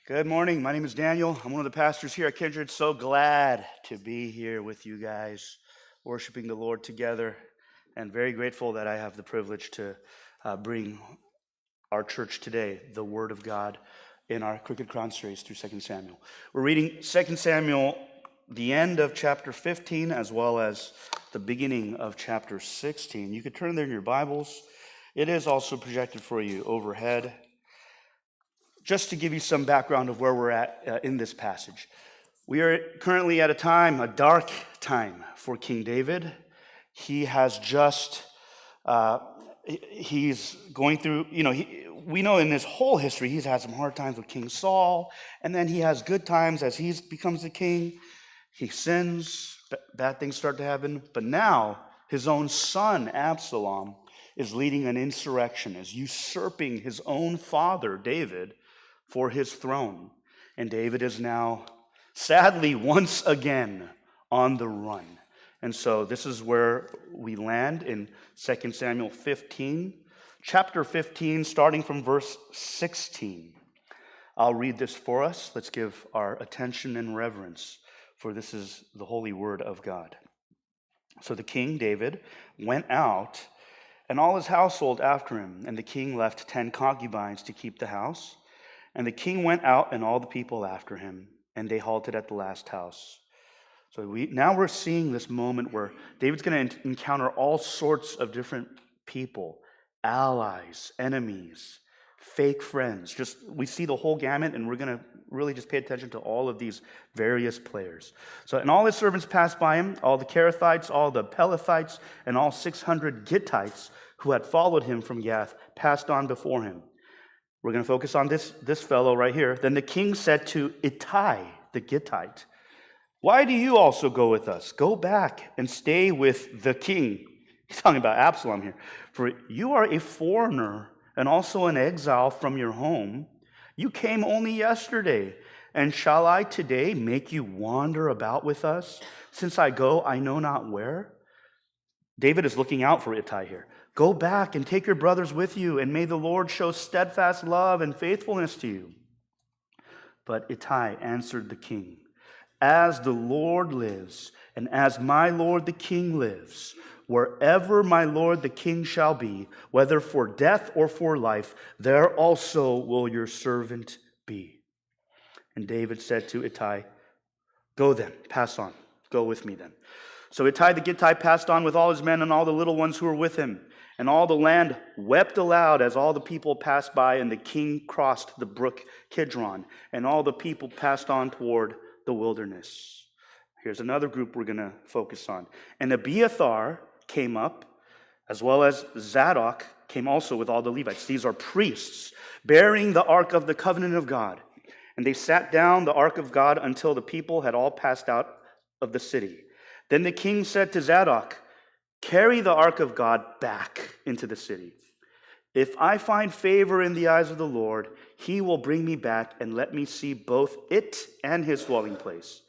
Good morning. My name is Daniel. I'm one of the pastors here at Kindred. So glad to be here with you guys, worshiping the Lord together, and very grateful that I have the privilege to bring our church today the Word of God in our Crooked Crown series through 2 Samuel. We're reading 2 Samuel, the end of chapter 15, as well as the beginning of chapter 16. You could turn there in your Bibles. It is also projected for you overhead. Just to give you some background of where we're at in this passage. We are currently at a dark time for King David. He has just, he's going through, we know in his whole history, he's had some hard times with King Saul, and then he has good times as he becomes the king. He sins, bad things start to happen, but now his own son, Absalom, is leading an insurrection, is usurping his own father, David, for his throne. And David is now, sadly, once again on the run. And so this is where we land in 2 Samuel 15, chapter 15, starting from verse 16. I'll read this for us. Let's give our attention and reverence, for this is the holy word of God. So the king, David, went out, and all his household after him, and the king left 10 concubines to keep the house. And the king went out and all the people after him, and they halted at the last house. So now we're seeing this moment where David's going to encounter all sorts of different people, allies, enemies, fake friends. We see the whole gamut, and we're going to really just pay attention to all of these various players. So, and all his servants passed by him, all the Kerethites, all the Pelethites, and all 600 Gittites who had followed him from Gath passed on before him. We're going to focus on this fellow right here. Then the king said to Ittai, the Gittite, "Why do you also go with us? Go back and stay with the king." He's talking about Absalom here. "For you are a foreigner and also an exile from your home. You came only yesterday. And shall I today make you wander about with us, since I go I know not where?" David is looking out for Ittai here. "Go back and take your brothers with you, and may the Lord show steadfast love and faithfulness to you." But Ittai answered the king, "As the Lord lives, and as my lord the king lives, wherever my lord the king shall be, whether for death or for life, there also will your servant be." And David said to Ittai, "Go then, pass on. Go with me then." So Ittai the Gittite passed on with all his men and all the little ones who were with him. And all the land wept aloud as all the people passed by, and the king crossed the brook Kidron, and all the people passed on toward the wilderness. Here's another group we're going to focus on. And Abiathar came up, as well as Zadok came also with all the Levites. These are priests bearing the ark of the covenant of God. And they sat down the ark of God until the people had all passed out of the city. Then the king said to Zadok, "Carry the ark of God back into the city. If I find favor in the eyes of the Lord, he will bring me back and let me see both it and his dwelling place.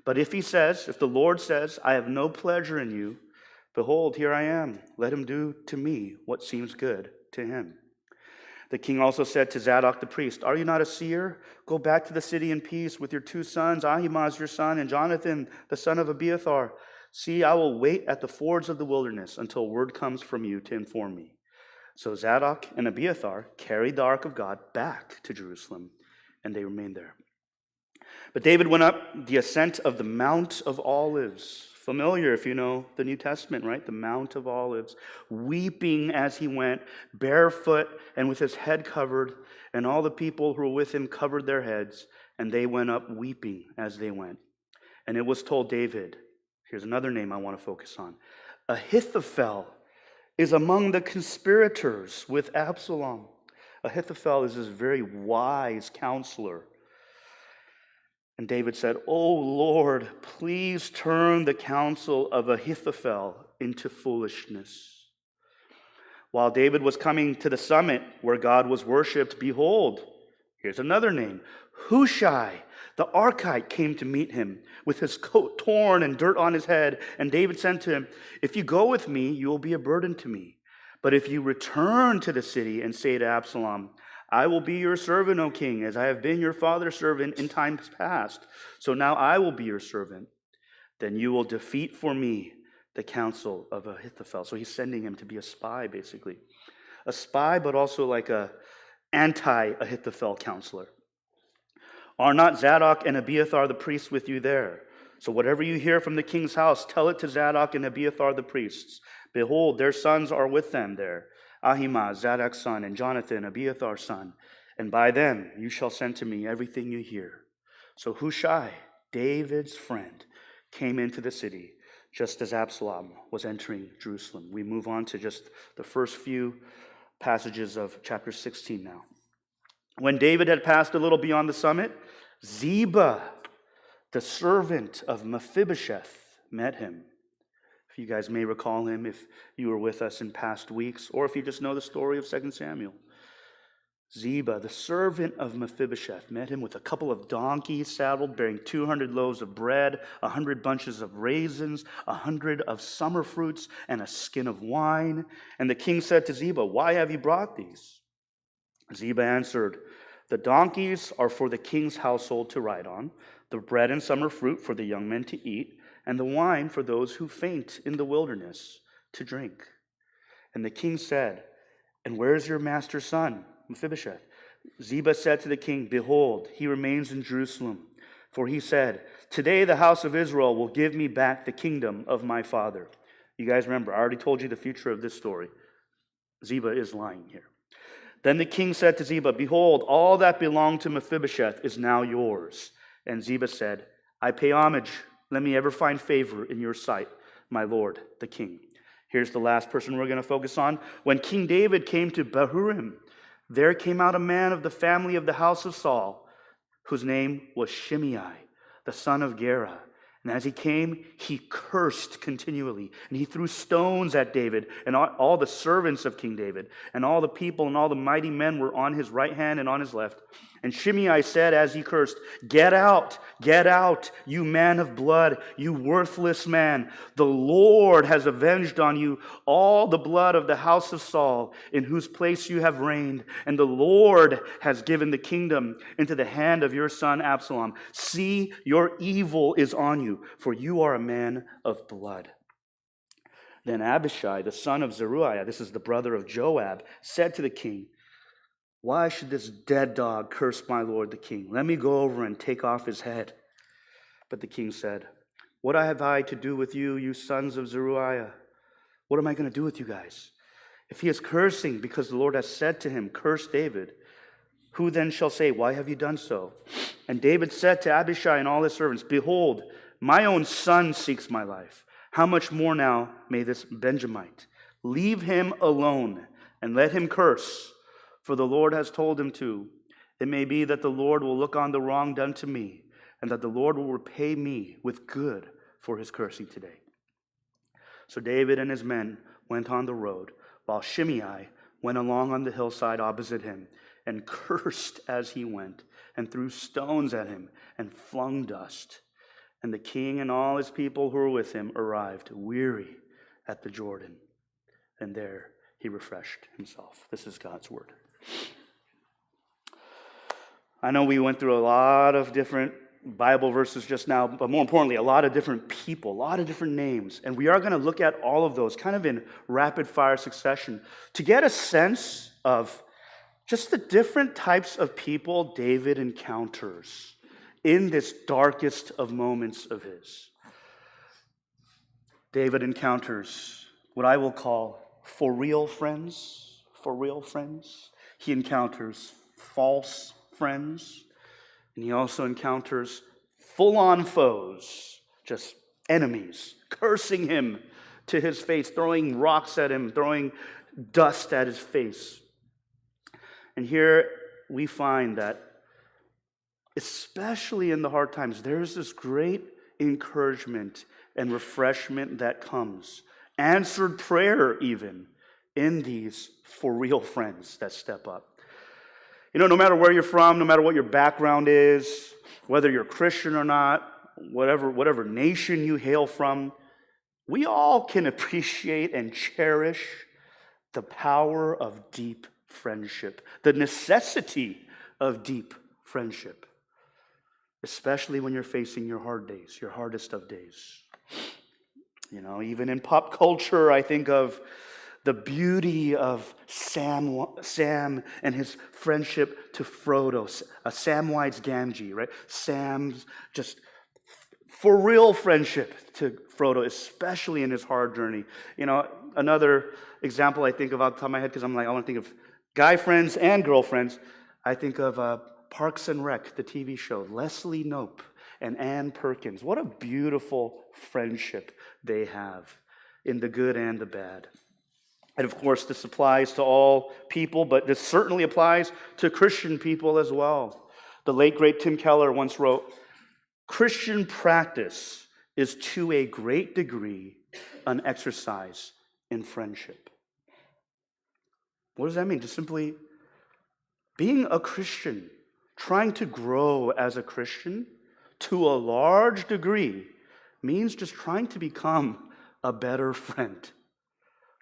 But if the Lord says, I have no pleasure in you, behold, here I am. Let him do to me what seems good to him." The king also said to Zadok the priest, "Are you not a seer? Go back to the city in peace with your 2 sons, Ahimaaz your son, and Jonathan the son of Abiathar. See, I will wait at the fords of the wilderness until word comes from you to inform me." So Zadok and Abiathar carried the ark of God back to Jerusalem, and they remained there. But David went up the ascent of the Mount of Olives. Familiar if you know the New Testament, right? The Mount of Olives, weeping as he went, barefoot and with his head covered, and all the people who were with him covered their heads, and they went up weeping as they went. And it was told David, here's another name I want to focus on, Ahithophel is among the conspirators with Absalom. Ahithophel is this very wise counselor. And David said, "O Lord, please turn the counsel of Ahithophel into foolishness." While David was coming to the summit where God was worshipped, behold, here's another name, Hushai, the Archite, came to meet him with his coat torn and dirt on his head. And David said to him, "If you go with me, you will be a burden to me. But if you return to the city and say to Absalom, I will be your servant, O king, as I have been your father's servant in times past. So now I will be your servant. Then you will defeat for me the counsel of Ahithophel. So he's sending him to be a spy, basically. A spy, but also like a anti-Ahithophel counselor. Are not Zadok and Abiathar the priests with you there? So whatever you hear from the king's house, tell it to Zadok and Abiathar the priests. Behold, their sons are with them there, Ahimaaz, Zadok's son, and Jonathan, Abiathar's son. And by them you shall send to me everything you hear. So Hushai, David's friend, came into the city just as Absalom was entering Jerusalem. We move on to just the first few passages of chapter 16 now. When David had passed a little beyond the summit, Ziba, the servant of Mephibosheth, met him. If you guys may recall him, if you were with us in past weeks, or if you just know the story of 2 Samuel. Ziba, the servant of Mephibosheth, met him with a couple of donkeys saddled, bearing 200 loaves of bread, 100 bunches of raisins, 100 of summer fruits, and a skin of wine. And the king said to Ziba, "Why have you brought these?" Ziba answered, "The donkeys are for the king's household to ride on, the bread and summer fruit for the young men to eat, and the wine for those who faint in the wilderness to drink." And the king said, "And where is your master's son, Mephibosheth?" Ziba said to the king, "Behold, he remains in Jerusalem. For he said, 'Today the house of Israel will give me back the kingdom of my father.'" You guys remember, I already told you the future of this story. Ziba is lying here. Then the king said to Ziba, "Behold, all that belonged to Mephibosheth is now yours." And Ziba said, "I pay homage. Let me ever find favor in your sight, my lord, the king." Here's the last person we're going to focus on. When King David came to Bahurim, there came out a man of the family of the house of Saul, whose name was Shimei, the son of Gera. And as he came, he cursed continually, and he threw stones at David and all the servants of King David. And all the people and all the mighty men were on his right hand and on his left. And Shimei said as he cursed, get out, you man of blood, you worthless man. The Lord has avenged on you all the blood of the house of Saul, in whose place you have reigned. And the Lord has given the kingdom into the hand of your son Absalom. See, your evil is on you, for you are a man of blood." Then Abishai, the son of Zeruiah, this is the brother of Joab, said to the king, "Why should this dead dog curse my lord the king? Let me go over and take off his head." But the king said, "What have I to do with you, you sons of Zeruiah? What am I going to do with you guys? If he is cursing because the Lord has said to him, 'Curse David,' who then shall say, 'Why have you done so?'" And David said to Abishai and all his servants, "Behold, my own son seeks my life. How much more now may this Benjamite? Leave him alone and let him curse, for the Lord has told him to. It may be that the Lord will look on the wrong done to me, and that the Lord will repay me with good for his cursing today." So David and his men went on the road, while Shimei went along on the hillside opposite him, and cursed as he went, and threw stones at him, and flung dust. And the king and all his people who were with him arrived, weary, at the Jordan. And there he refreshed himself. This is God's word. I know we went through a lot of different Bible verses just now, but more importantly, a lot of different people, a lot of different names. And we are going to look at all of those kind of in rapid fire succession to get a sense of just the different types of people David encounters in this darkest of moments of his. David encounters what I will call for real friends. He encounters false friends. And he also encounters full-on foes, just enemies, cursing him to his face, throwing rocks at him, throwing dust at his face. And here we find that, especially in the hard times, there's this great encouragement and refreshment that comes. Answered prayer even in these for real friends that step up. You know, no matter where you're from, no matter what your background is, whether you're Christian or not, whatever nation you hail from, we all can appreciate and cherish the power of deep friendship, the necessity of deep friendship, especially when you're facing your hard days, your hardest of days. Even in pop culture, I think of the beauty of Sam and his friendship to Frodo, Samwise Gamgee, right? Sam's just for real friendship to Frodo, especially in his hard journey. Another example I think of off the top of my head, because I want to think of guy friends and girlfriends. I think of Parks and Rec, the TV show, Leslie Knope and Ann Perkins. What a beautiful friendship they have in the good and the bad. And of course, this applies to all people, but this certainly applies to Christian people as well. The late, great Tim Keller once wrote, "Christian practice is to a great degree an exercise in friendship." What does that mean? Just simply being a Christian, trying to grow as a Christian to a large degree means just trying to become a better friend.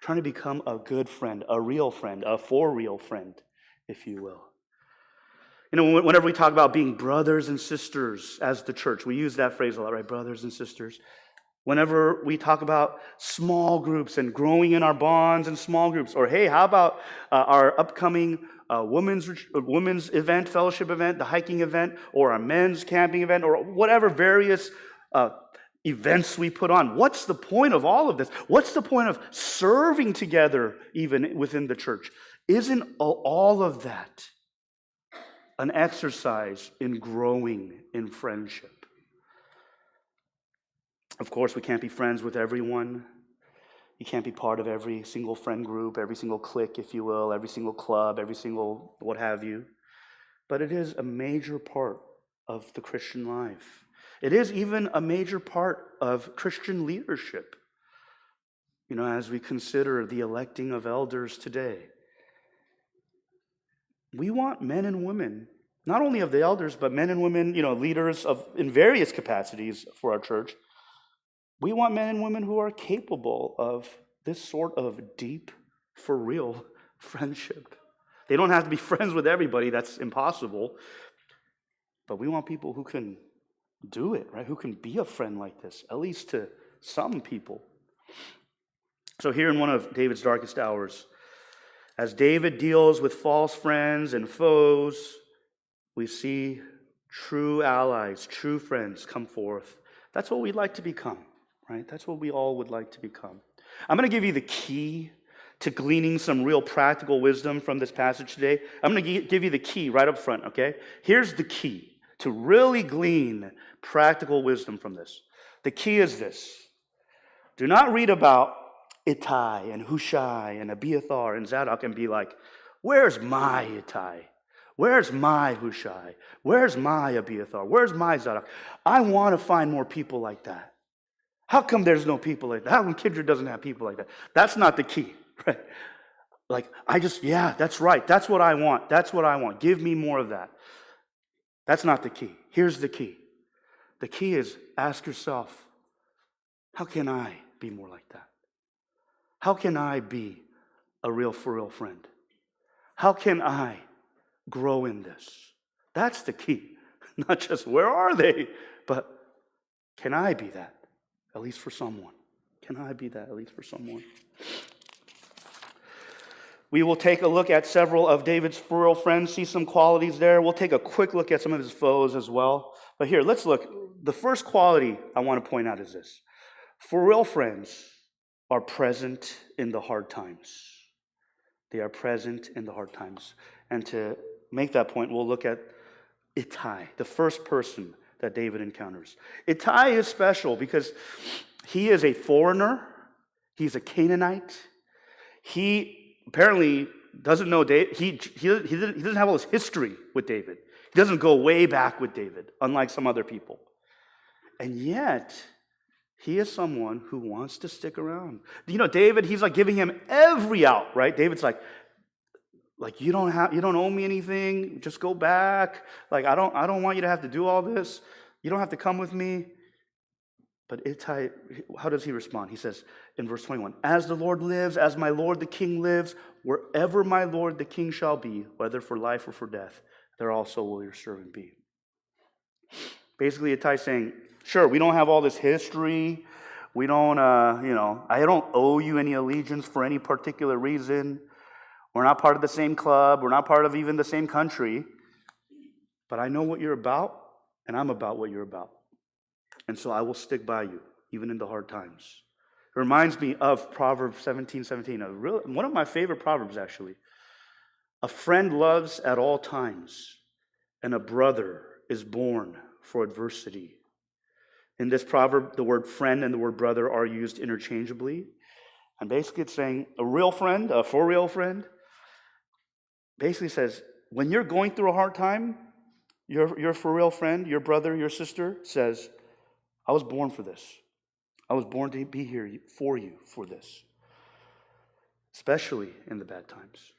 Trying to become a good friend, a real friend, a for real friend, if you will. Whenever we talk about being brothers and sisters as the church, we use that phrase a lot, right? Brothers and sisters. Whenever we talk about small groups and growing in our bonds in small groups, or hey, how about our upcoming women's event, fellowship event, the hiking event, or our men's camping event, or whatever various events we put on. What's the point of all of this? What's the point of serving together even within the church? Isn't all of that an exercise in growing in friendship? Of course, we can't be friends with everyone. You can't be part of every single friend group, every single clique, if you will, every single club, every single what have you. But it is a major part of the Christian life. It is even a major part of Christian leadership, as we consider the electing of elders today. We want men and women, not only of the elders, but men and women, leaders in various capacities for our church. We want men and women who are capable of this sort of deep, for real friendship. They don't have to be friends with everybody, that's impossible. But we want people who can do it, right? Who can be a friend like this, at least to some people. So here in one of David's darkest hours, as David deals with false friends and foes, we see true allies, true friends come forth. That's what we'd like to become, right? That's what we all would like to become. I'm going to give you the key to gleaning some real practical wisdom from this passage today. I'm going to give you the key right up front, okay? Here's the key to really glean practical wisdom from this. The key is this. Do not read about Ittai and Hushai and Abiathar and Zadok and be like, where's my Ittai? Where's my Hushai? Where's my Abiathar? Where's my Zadok? I want to find more people like that. How come there's no people like that? How come Kindred doesn't have people like that? That's not the key, right? That's right. That's what I want. That's what I want. Give me more of that. That's not the key. Here's the key. The key is ask yourself, how can I be more like that? How can I be a real for real friend? How can I grow in this? That's the key. Not just where are they, but can I be that, at least for someone? Can I be that, at least for someone? We will take a look at several of David's for real friends, see some qualities there. We'll take a quick look at some of his foes as well. But here, let's look. The first quality I want to point out is this. For real friends are present in the hard times. They are present in the hard times. And to make that point, we'll look at Ittai, the first person that David encounters. Ittai is special because he is a foreigner. He's a Canaanite. He apparently doesn't know David. He doesn't have all this history with David. He doesn't go way back with David, unlike some other people. And yet, he is someone who wants to stick around. David, he's like giving him every out, right? David's like you don't owe me anything. Just go back. I don't want you to have to do all this. You don't have to come with me. But Ittai, how does he respond? He says in verse 21, as the Lord lives, as my Lord the king lives, wherever my Lord the king shall be, whether for life or for death, there also will your servant be. Basically, Ittai's saying, sure, we don't have all this history. We don't, I don't owe you any allegiance for any particular reason. We're not part of the same club. We're not part of even the same country. But I know what you're about, and I'm about what you're about. And so I will stick by you, even in the hard times. It reminds me of Proverbs 17:17, one of my favorite proverbs, actually. A friend loves at all times, and a brother is born for adversity. In this proverb, the word friend and the word brother are used interchangeably. And basically it's saying a real friend, a for real friend, basically says, when you're going through a hard time, your for real friend, your brother, your sister says, I was born for this. I was born to be here for you for this, especially in the bad times.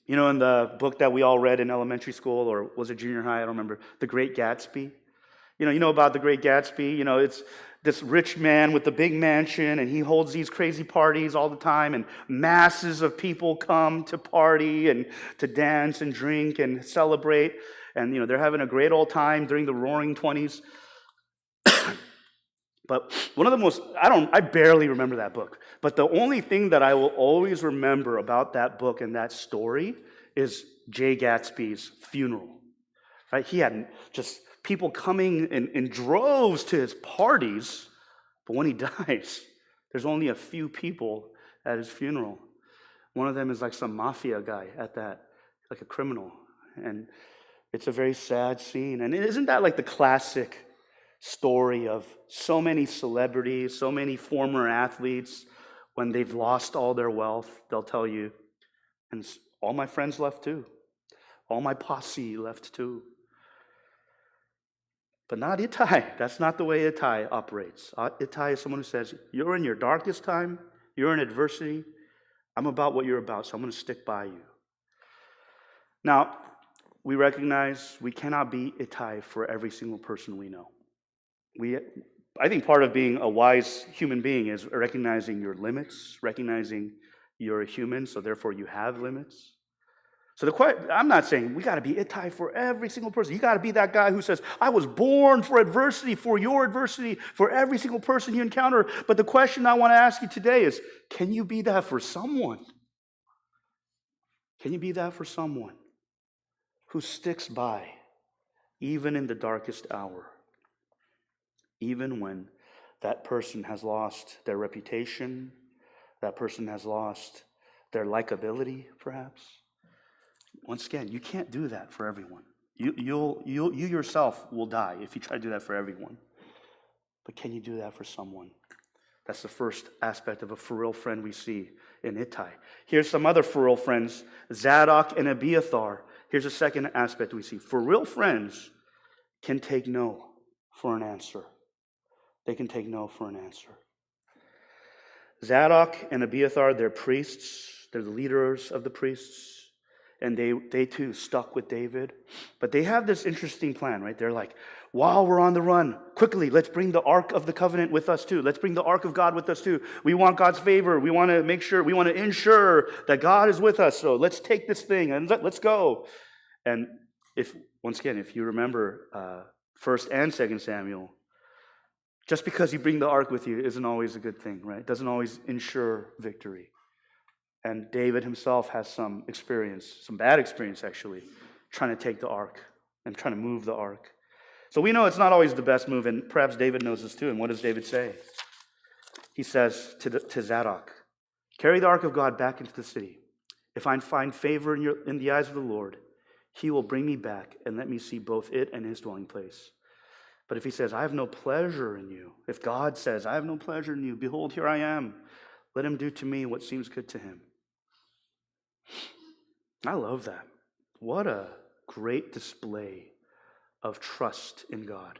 You know, in the book that we all read in elementary school, or was it junior high? I don't remember. The Great Gatsby. You know about The Great Gatsby. You know, it's this rich man with a big mansion, and he holds these crazy parties all the time, and masses of people come to party and to dance and drink and celebrate. And, you know, they're having a great old time during the roaring 20s. But one of the most, I barely remember that book. But the only thing that I will always remember about that book and that story is Jay Gatsby's funeral. Right? He had just people coming in droves to his parties, but when he dies, there's only a few people at his funeral. One of them is like some mafia guy at that, like a criminal. And it's a very sad scene. And isn't that like the classic story of so many celebrities, so many former athletes, when they've lost all their wealth, they'll tell you, and all my friends left too. All my posse left too. But not Ittai. That's not the way Ittai operates. Ittai is someone who says, you're in your darkest time, you're in adversity, I'm about what you're about, so I'm going to stick by you. Now, we recognize we cannot be Ittai for every single person we know. I think part of being a wise human being is recognizing your limits, recognizing you're a human, so therefore you have limits. So I'm not saying we got to be Ittai for every single person. You got to be that guy who says, I was born for adversity, for your adversity, for every single person you encounter. But the question I want to ask you today is, can you be that for someone? Can you be that for someone who sticks by even in the darkest hour? Even when that person has lost their reputation, that person has lost their likability, perhaps. Once again, you can't do that for everyone. You yourself will die if you try to do that for everyone. But can you do that for someone? That's the first aspect of a for real friend we see in Ittai. Here's some other for real friends, Zadok and Abiathar. Here's a second aspect we see. For real friends can take no for an answer. They can take no for an answer. Zadok and Abiathar, they're priests. They're the leaders of the priests. And they too stuck with David. But they have this interesting plan, right? They're like, while we're on the run, quickly, let's bring the Ark of the Covenant with us too. Let's bring the Ark of God with us too. We want God's favor. We want to ensure that God is with us. So let's take this thing and let's go. And if you remember 1 and 2 Samuel, just because you bring the ark with you isn't always a good thing, right? It doesn't always ensure victory. And David himself has some bad experience actually, trying to take the ark and trying to move the ark. So we know it's not always the best move, and perhaps David knows this too. And what does David say? He says to Zadok, carry the ark of God back into the city. If I find favor in the eyes of the Lord, he will bring me back and let me see both it and his dwelling place. But if he says, I have no pleasure in you, if God says, I have no pleasure in you, behold, here I am, let him do to me what seems good to him. I love that. What a great display of trust in God.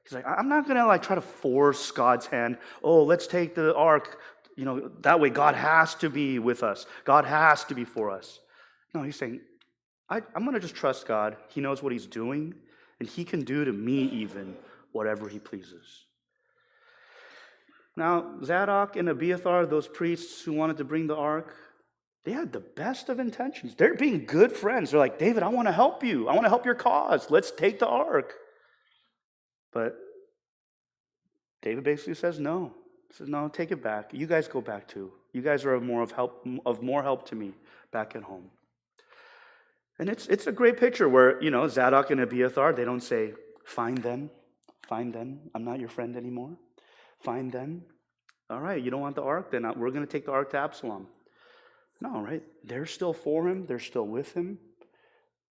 He's like, I'm not going to try to force God's hand. Oh, let's take the ark. That way God has to be with us. God has to be for us. No, he's saying, I'm going to just trust God. He knows what he's doing. And he can do to me even whatever he pleases. Now, Zadok and Abiathar, those priests who wanted to bring the ark, they had the best of intentions. They're being good friends. They're like, David, I want to help you. I want to help your cause. Let's take the ark. But David basically says no. He says, no, take it back. You guys go back too. You guys are of more help to me back at home. And it's a great picture where, Zadok and Abiathar, they don't say, find them. I'm not your friend anymore. Find them. All right, you don't want the ark? Then we're going to take the ark to Absalom. No, right? They're still for him. They're still with him.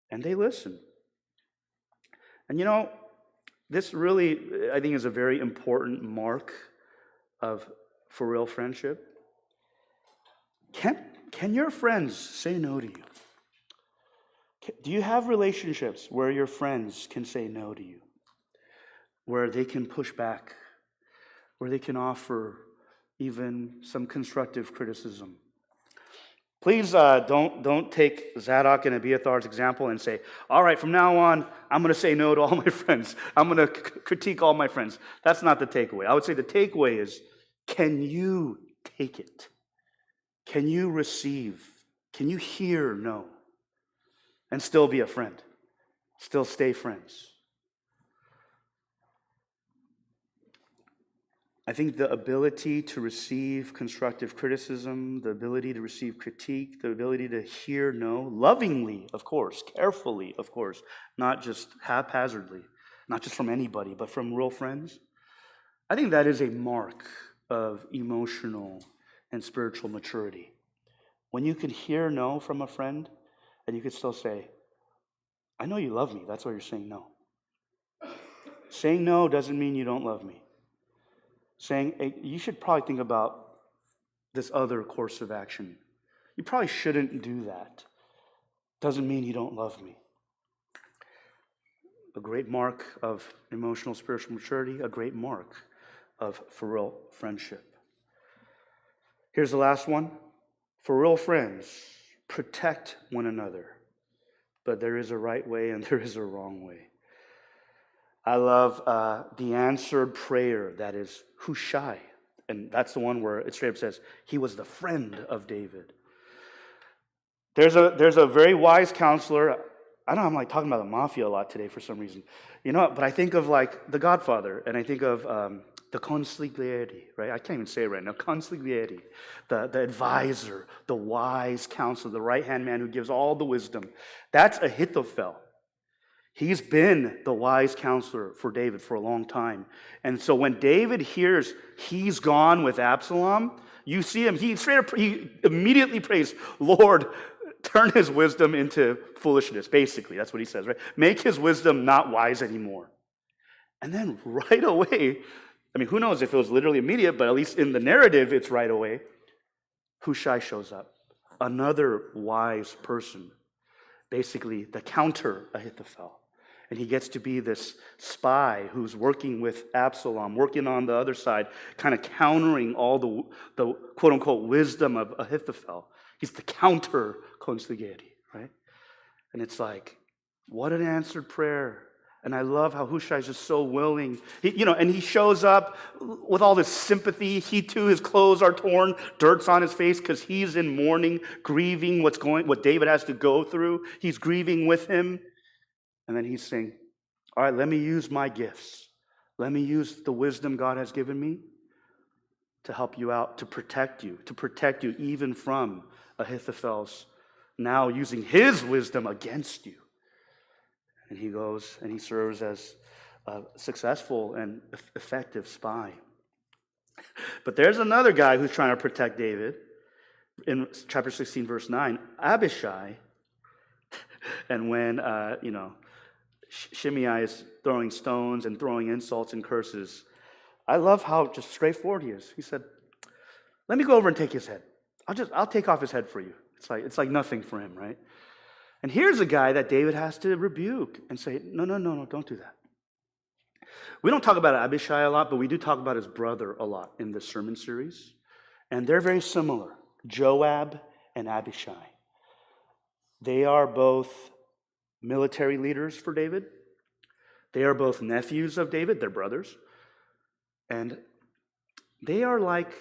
And they listen. And this really, I think, is a very important mark of for real friendship. Can your friends say no to you? Do you have relationships where your friends can say no to you? Where they can push back? Where they can offer even some constructive criticism? Please don't take Zadok and Abiathar's example and say, all right, from now on, I'm going to say no to all my friends. I'm going to critique all my friends. That's not the takeaway. I would say the takeaway is, can you take it? Can you receive? Can you hear no? And still be a friend? Still stay friends? I think the ability to receive constructive criticism, the ability to receive critique, the ability to hear no, lovingly, of course, carefully, of course, not just haphazardly, not just from anybody, but from real friends. I think that is a mark of emotional and spiritual maturity. When you can hear no from a friend, and you can still say, I know you love me, that's why you're saying no. Saying no doesn't mean you don't love me. Saying, hey, you should probably think about this other course of action. You probably shouldn't do that. Doesn't mean you don't love me. A great mark of emotional spiritual maturity, a great mark of for real friendship. Here's the last one. For real friends, protect one another. But there is a right way and there is a wrong way. I love the answered prayer that is Hushai. And that's the one where it straight up says, he was the friend of David. There's a very wise counselor. I know I'm like talking about the mafia a lot today for some reason. But I think of like The Godfather, and I think of the consigliere, right? I can't even say it right now. Consigliere, the advisor, the wise counselor, the right-hand man who gives all the wisdom. That's Ahithophel. He's been the wise counselor for David for a long time. And so when David hears he's gone with Absalom, you see him, he immediately prays, Lord, turn his wisdom into foolishness. Basically, that's what he says, right? Make his wisdom not wise anymore. And then right away, I mean, who knows if it was literally immediate, but at least in the narrative, it's right away. Hushai shows up, another wise person, basically the counter Ahithophel. And he gets to be this spy who's working with Absalom, working on the other side, kind of countering all the quote-unquote wisdom of Ahithophel. He's the counter consigliere, right? And it's like, what an answered prayer. And I love how Hushai is just so willing. And he shows up with all this sympathy. He too, his clothes are torn, dirt's on his face because he's in mourning, grieving what David has to go through. He's grieving with him. And then he's saying, all right, let me use my gifts. Let me use the wisdom God has given me to help you out, to protect you even from Ahithophel's now using his wisdom against you. And he goes and he serves as a successful and effective spy. But there's another guy who's trying to protect David. In chapter 16, verse 9, Abishai. And when, Shimei is throwing stones and throwing insults and curses, I love how just straightforward he is. He said, let me go over and take his head. I'll take off his head for you. It's like nothing for him, right? And here's a guy that David has to rebuke and say, no, don't do that. We don't talk about Abishai a lot, but we do talk about his brother a lot in this sermon series. And they're very similar, Joab and Abishai. They are both military leaders for David. They are both nephews of David, they're brothers. And They are like,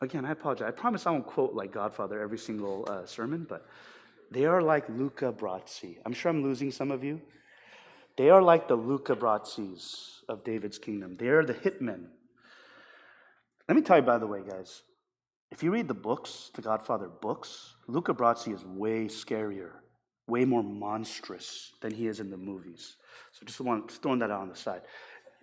again, I apologize. I promise I won't quote like Godfather every single sermon, but they are like Luca Brasi. I'm sure I'm losing some of you. They are like the Luca Brazis of David's kingdom. They are the hitmen. Let me tell you, by the way, guys, if you read the books, the Godfather books, Luca Brasi is way scarier, way more monstrous than he is in the movies. So just throwing that out on the side.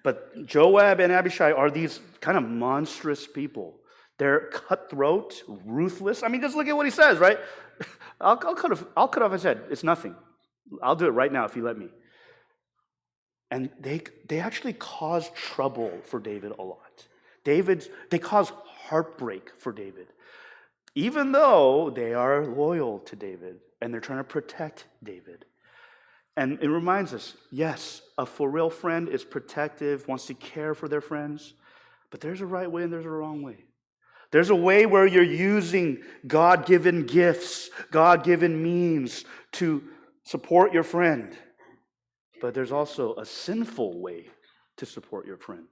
But Joab and Abishai are these kind of monstrous people. They're cutthroat, ruthless. I mean, just look at what he says, right? I'll cut off his head. It's nothing. I'll do it right now if you let me. And they actually cause trouble for David a lot. They cause heartbreak for David, even though they are loyal to David and they're trying to protect David. And it reminds us, yes, a for real friend is protective, wants to care for their friends, but there's a right way and there's a wrong way. There's a way where you're using God-given gifts, God-given means to support your friend. But there's also a sinful way to support your friend.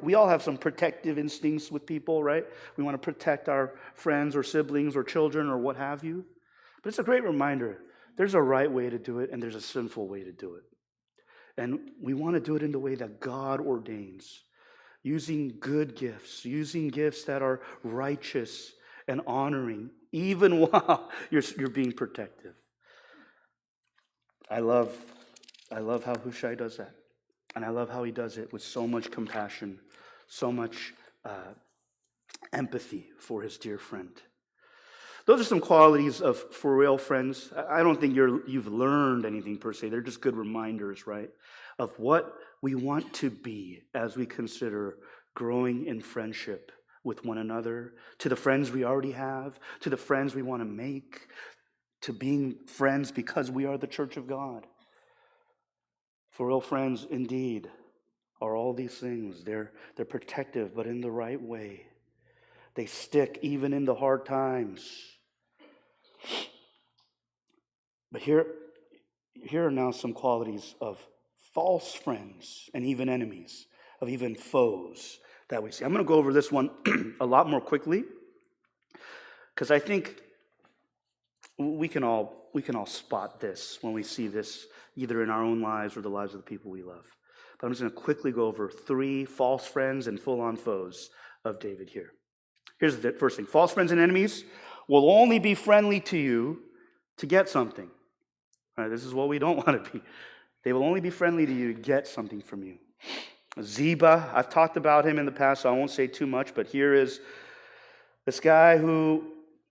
We all have some protective instincts with people, right? We want to protect our friends or siblings or children or what have you. But it's a great reminder. There's a right way to do it and there's a sinful way to do it. And we want to do it in the way that God ordains, using good gifts, using gifts that are righteous and honoring, even while you're being protective. I love how Hushai does that. And I love how he does it with so much compassion, so much empathy for his dear friend. Those are some qualities of for real friends. I don't think you've learned anything per se. They're just good reminders, right, of what we want to be as we consider growing in friendship with one another, to the friends we already have, to the friends we want to make, to being friends because we are the church of God. For real friends, indeed, are all these things. They're protective, but in the right way. They stick even in the hard times. But here are now some qualities of false friends and even enemies, of even foes that we see. I'm going to go over this one a lot more quickly because I think we can all spot this when we see this either in our own lives or the lives of the people we love. But I'm just going to quickly go over 3 false friends and full-on foes of David here. Here's the first thing. False friends and enemies will only be friendly to you to get something. All right, this is what we don't want to be. They will only be friendly to you to get something from you. Ziba, I've talked about him in the past, so I won't say too much, but here is this guy who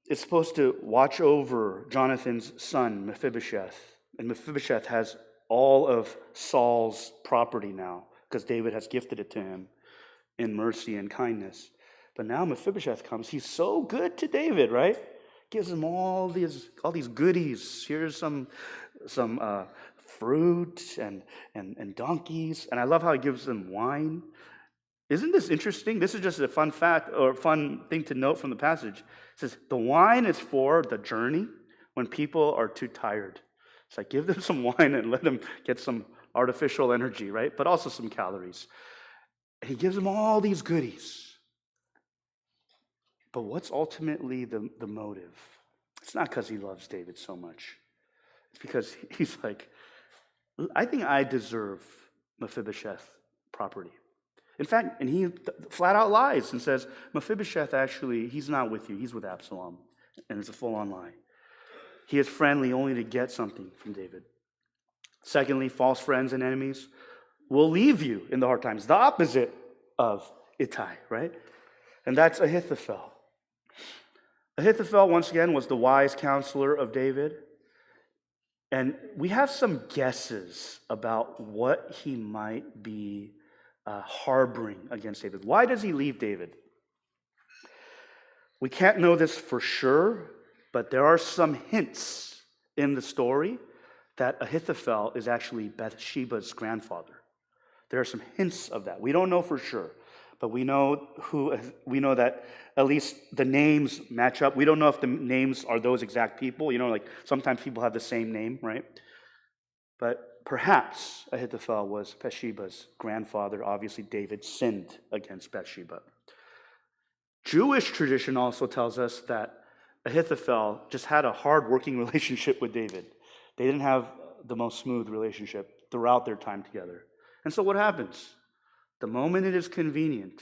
is supposed to watch over Jonathan's son, Mephibosheth. And Mephibosheth has all of Saul's property now because David has gifted it to him in mercy and kindness. But now Mephibosheth comes. He's so good to David, right? Gives him all these goodies. Here's some fruit and donkeys. And I love how he gives them wine. Isn't this interesting? This is just a fun fact or fun thing to note from the passage. It says, the wine is for the journey when people are too tired. It's like, give them some wine and let them get some artificial energy, right? But also some calories. And he gives them all these goodies. But what's ultimately the motive? It's not because he loves David so much. It's because he's like, I think I deserve Mephibosheth property. In fact, and he flat out lies and says, Mephibosheth actually, he's not with you, he's with Absalom. And it's a full-on lie. He is friendly only to get something from David. Secondly, false friends and enemies will leave you in the hard times. The opposite of Ittai, right? And that's Ahithophel. Ahithophel, once again, was the wise counselor of David. And we have some guesses about what he might be harboring against David. Why does he leave David? We can't know this for sure, but there are some hints in the story that Ahithophel is actually Bathsheba's grandfather. There are some hints of that. We don't know for sure, but we know that at least the names match up. We don't know if the names are those exact people. Like sometimes people have the same name, right? But Perhaps Ahithophel was Bathsheba's grandfather. Obviously, David sinned against Bathsheba. Jewish tradition also tells us that Ahithophel just had a hard-working relationship with David. They didn't have the most smooth relationship throughout their time together. And so what happens? The moment it is convenient,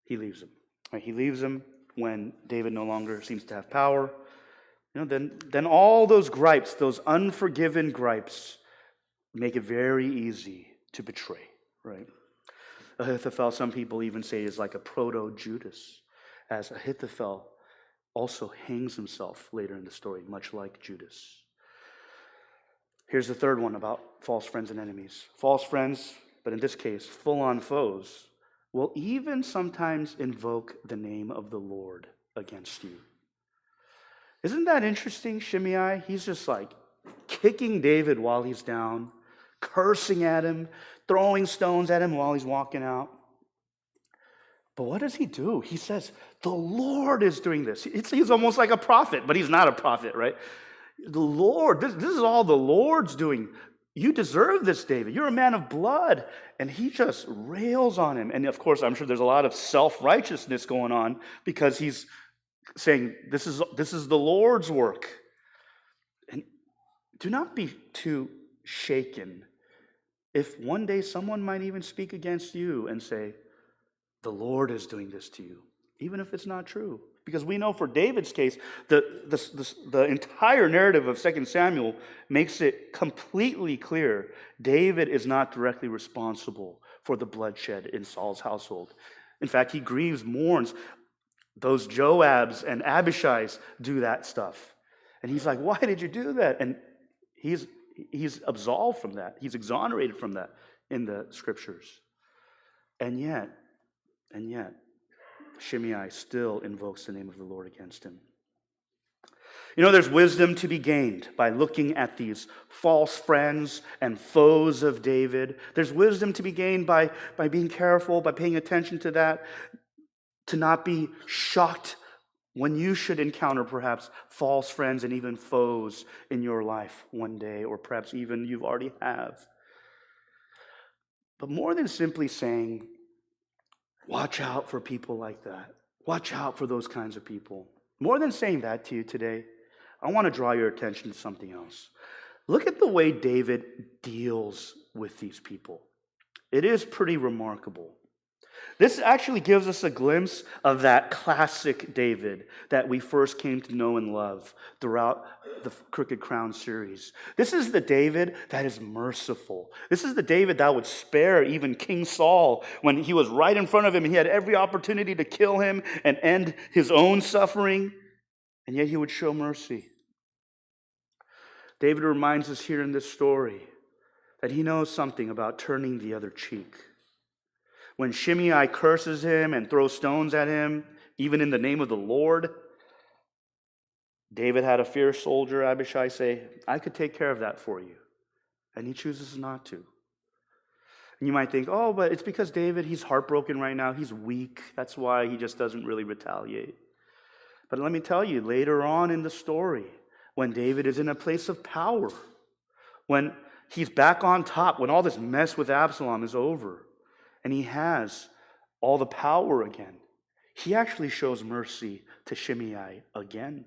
he leaves him. Right? He leaves him when David no longer seems to have power. Then all those gripes, those unforgiven gripes, make it very easy to betray, right? Ahithophel, some people even say, is like a proto-Judas, as Ahithophel also hangs himself later in the story, much like Judas. Here's the third one about false friends and enemies. False friends, but in this case, full-on foes, will even sometimes invoke the name of the Lord against you. Isn't that interesting? Shimei, he's just like kicking David while he's down, cursing at him, throwing stones at him while he's walking out. But what does he do? He says, the Lord is doing this. He's almost like a prophet, but he's not a prophet, right? The Lord, this is all the Lord's doing. You deserve this, David. You're a man of blood. And he just rails on him. And of course, I'm sure there's a lot of self-righteousness going on because he's saying, this is the Lord's work. And do not be too shaken if one day someone might even speak against you and say, the Lord is doing this to you, even if it's not true. Because we know for David's case, the entire narrative of 2 Samuel makes it completely clear David is not directly responsible for the bloodshed in Saul's household. In fact, he grieves, mourns. Those Joabs and Abishais do that stuff. And he's like, why did you do that? And he's absolved from that. He's exonerated from that in the scriptures. And yet, Shimei still invokes the name of the Lord against him. There's wisdom to be gained by looking at these false friends and foes of David. There's wisdom to be gained by being careful, by paying attention to that, to not be shocked when you should encounter perhaps false friends and even foes in your life one day, or perhaps even you've already have. But more than simply saying, watch out for people like that. Watch out for those kinds of people. More than saying that to you today, I want to draw your attention to something else. Look at the way David deals with these people. It is pretty remarkable. This actually gives us a glimpse of that classic David that we first came to know and love throughout the Crooked Crown series. This is the David that is merciful. This is the David that would spare even King Saul when he was right in front of him and he had every opportunity to kill him and end his own suffering, and yet he would show mercy. David reminds us here in this story that he knows something about turning the other cheek. When Shimei curses him and throws stones at him, even in the name of the Lord, David had a fierce soldier, Abishai, say, I could take care of that for you. And he chooses not to. And you might think, oh, but it's because David, he's heartbroken right now. He's weak. That's why he just doesn't really retaliate. But let me tell you, later on in the story, when David is in a place of power, when he's back on top, when all this mess with Absalom is over, and he has all the power again, he actually shows mercy to Shimei again.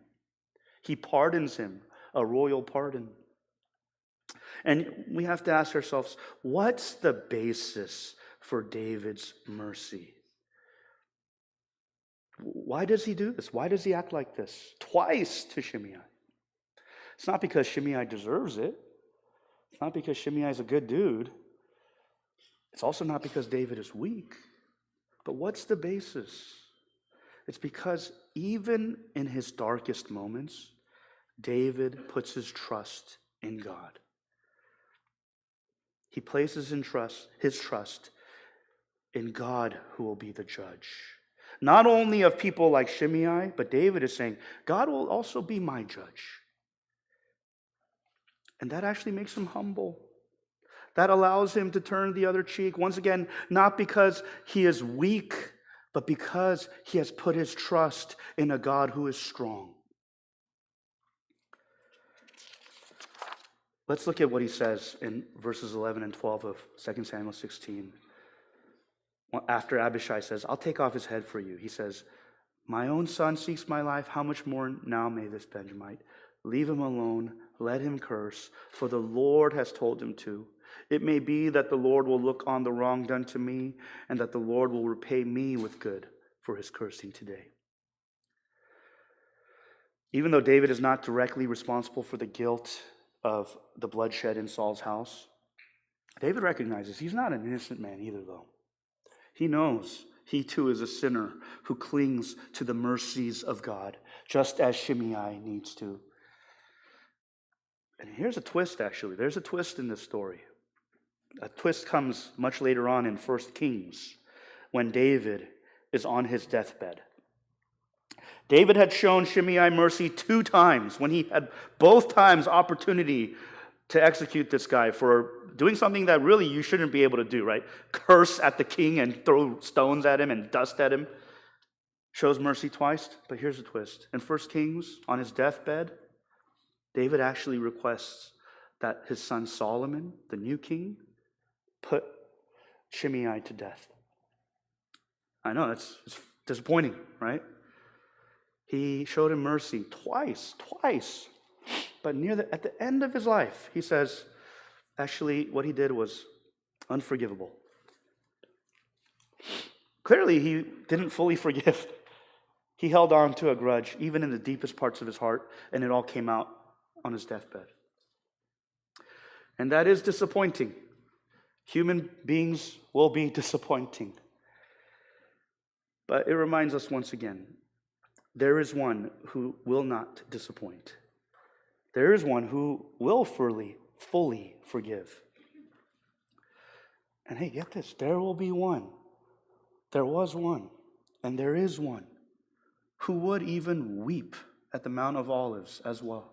He pardons him, a royal pardon. And we have to ask ourselves, what's the basis for David's mercy? Why does he do this? Why does he act like this? Twice to Shimei. It's not because Shimei deserves it. It's not because Shimei is a good dude. It's also not because David is weak. But what's the basis? It's because even in his darkest moments, David puts his trust in God. He places his trust in God, who will be the judge. Not only of people like Shimei, but David is saying, God will also be my judge. And that actually makes him humble. That allows him to turn the other cheek. Once again, not because he is weak, but because he has put his trust in a God who is strong. Let's look at what he says in verses 11 and 12 of 2 Samuel 16. After Abishai says, I'll take off his head for you, he says, my own son seeks my life. How much more now may this Benjamite? Leave him alone. Let him curse, for the Lord has told him to. It may be that the Lord will look on the wrong done to me, and that the Lord will repay me with good for his cursing today. Even though David is not directly responsible for the guilt of the bloodshed in Saul's house, David recognizes he's not an innocent man either, though. He knows he too is a sinner who clings to the mercies of God, just as Shimei needs to. And here's a twist, actually. There's a twist in this story. A twist comes much later on in 1 Kings, when David is on his deathbed. David had shown Shimei mercy 2 times, when he had both times opportunity to execute this guy for doing something that really you shouldn't be able to do, right? Curse at the king and throw stones at him and dust at him. Shows mercy twice, but here's the twist. In 1 Kings, on his deathbed, David actually requests that his son Solomon, the new king, put Shimei to death. I know, it's disappointing, right? He showed him mercy twice. But at the end of his life, he says, actually, what he did was unforgivable. Clearly, he didn't fully forgive. He held on to a grudge, even in the deepest parts of his heart, and it all came out on his deathbed. And that is disappointing. Human beings will be disappointing. But it reminds us once again, there is one who will not disappoint. There is one who will fully forgive. And hey, get this, there will be one. There was one, and there is one who would even weep at the Mount of Olives as well.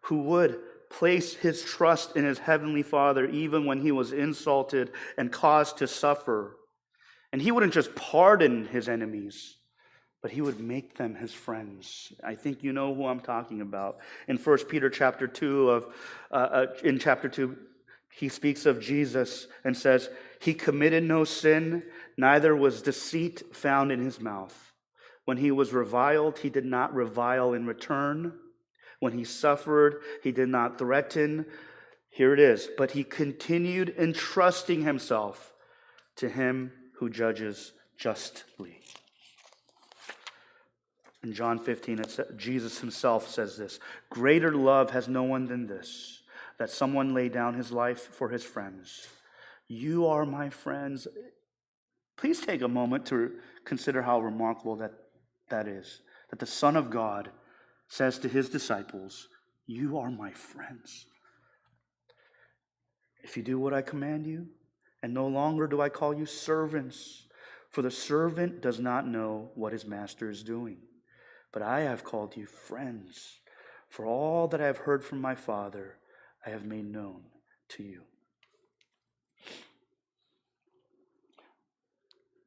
Who would place his trust in his heavenly Father even when he was insulted and caused to suffer. And he wouldn't just pardon his enemies, but he would make them his friends. I think you know who I'm talking about. In 1 Peter chapter 2, in chapter 2, he speaks of Jesus and says, he committed no sin, neither was deceit found in his mouth. When he was reviled, he did not revile in return. When he suffered, he did not threaten. Here it is. But he continued entrusting himself to him who judges justly. In John 15, Jesus himself says this, greater love has no one than this, that someone lay down his life for his friends. You are my friends. Please take a moment to consider how remarkable that is. That the Son of God says to his disciples, you are my friends. If you do what I command you, and no longer do I call you servants, for the servant does not know what his master is doing. But I have called you friends, for all that I have heard from my Father, I have made known to you.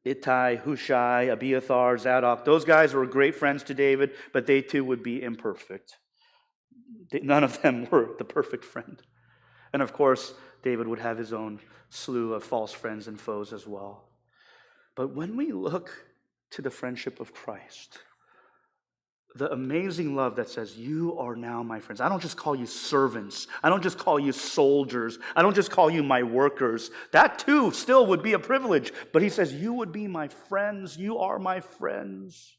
Ittai, Hushai, Abiathar, Zadok, those guys were great friends to David, but they too would be imperfect. None of them were the perfect friend. And of course, David would have his own slew of false friends and foes as well. But when we look to the friendship of Christ, the amazing love that says, you are now my friends. I don't just call you servants. I don't just call you soldiers. I don't just call you my workers. That too still would be a privilege. But he says, you would be my friends. You are my friends.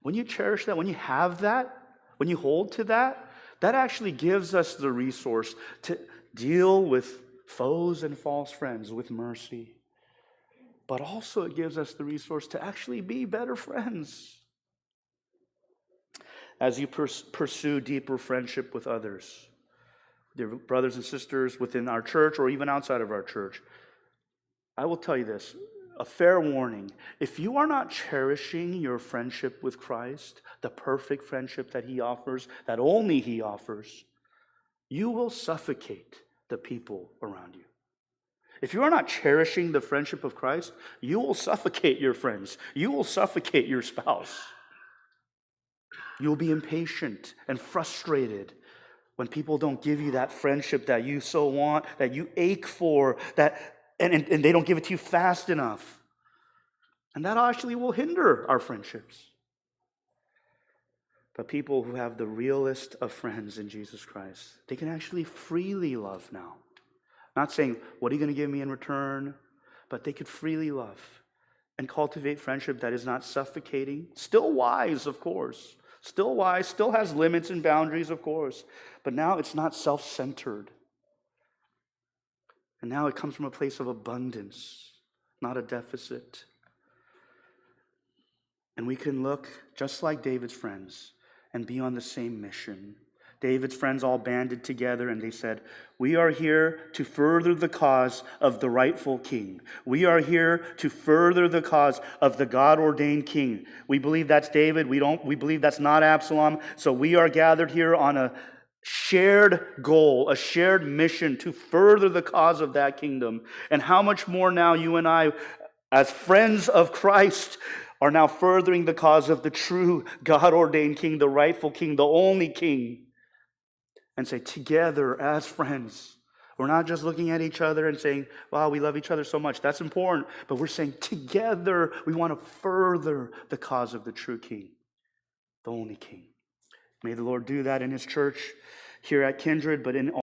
When you cherish that, when you have that, when you hold to that, that actually gives us the resource to deal with foes and false friends with mercy. But also it gives us the resource to actually be better friends. As you pursue deeper friendship with others, dear brothers and sisters within our church or even outside of our church, I will tell you this, a fair warning. If you are not cherishing your friendship with Christ, the perfect friendship that he offers, that only he offers, you will suffocate the people around you. If you are not cherishing the friendship of Christ, you will suffocate your friends. You will suffocate your spouse. You'll be impatient and frustrated When people don't give you that friendship that you so want, that you ache for, and they don't give it to you fast enough. And that actually will hinder our friendships. But people who have the realest of friends in Jesus Christ, they can actually freely love now. Not saying, what are you going to give me in return? But they could freely love and cultivate friendship that is not suffocating. Still wise, of course. Still wise, still has limits and boundaries, of course. But now it's not self-centered. And now it comes from a place of abundance, not a deficit. And we can look just like David's friends and be on the same mission. David's friends all banded together and they said, we are here to further the cause of the rightful king. We are here to further the cause of the God-ordained king. We believe that's David. We believe that's not Absalom. So we are gathered here on a shared goal, a shared mission to further the cause of that kingdom. And how much more now you and I, as friends of Christ, are now furthering the cause of the true God-ordained king, the rightful king, the only king. And say, together as friends, we're not just looking at each other and saying, wow, we love each other so much. That's important. But we're saying together we want to further the cause of the true king, the only king. May the Lord do that in his church here at Kindred, but in